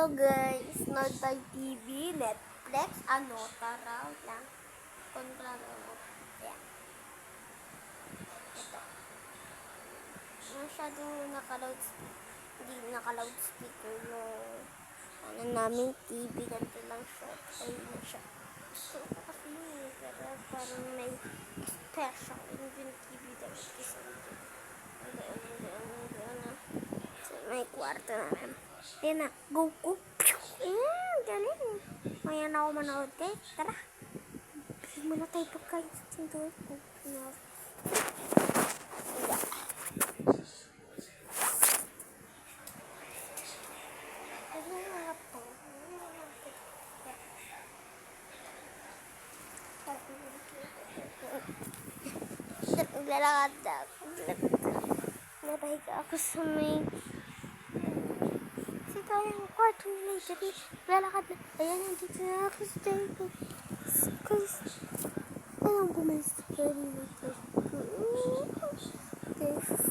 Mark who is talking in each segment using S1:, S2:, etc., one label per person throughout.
S1: Hello guys, Nord by TV, Netflix, tara lang. Kontra mo. Yan. Ito. Masyadong hindi naka-loudspeaker yung namin TV. Ganito lang siya. Ayun na siya. Gusto ko kasi yun. Pero parang may special yung TV daw. So, may kwarto namin. Ayan na, go. Galing. Maya na ako manood guys. Tara. Bigyan mo na tayo pagkain sa tindoor ko. Naglalakad ako. Napahiga ako sa may yung kwarto nila. Naglalakad na. Ayan, nandito na ako sa tayo. Guys, alam ko may kanina.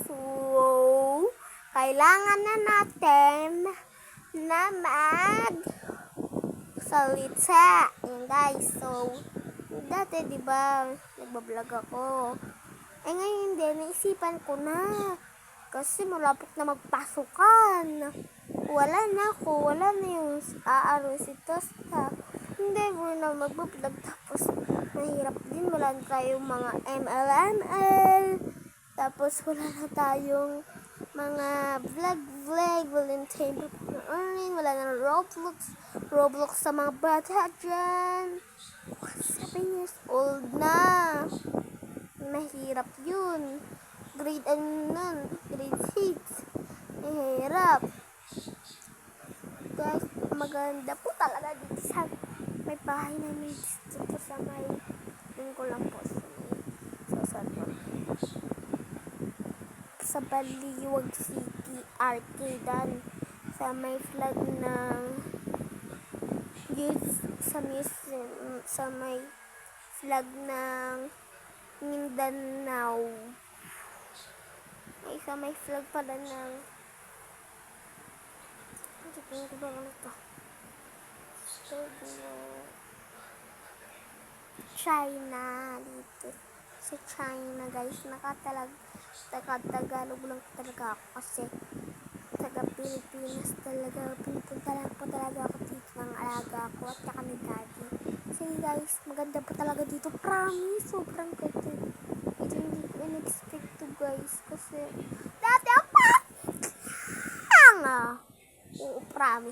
S1: So, kailangan na natin na salita. Ayan guys, so, dati diba, nagbablog ako. Ngayon din, naisipan ko na. Kasi malapit na magpasukan. Wala na yung si Tosta. Hindi mo na magbablog tapos mahirap din. Wala na tayong mga ML. Tapos wala na tayong mga vlog. Wala na tayong earning. Wala na Roblox sa mga bata dyan. 7 years old na. Mahirap yun. Grade 6. Mahirap. Guys, maganda po talaga dito sa may bahay namin dito sa may ko lang po sa Baliwag City Arcade sa may flag ng sa may flag ng Mindanao. Sa may flag pala ng China dito. Sa China guys, Tagalog lang talaga ako kasi taga Pilipinas talaga. Pinupunta lang po talaga ako dito ng alaga ko at saka ni daddy. Kasi guys, maganda po talaga dito. Promise, sobrang ganda. Ito hindi ko in-expect to guys kasi dati ako promise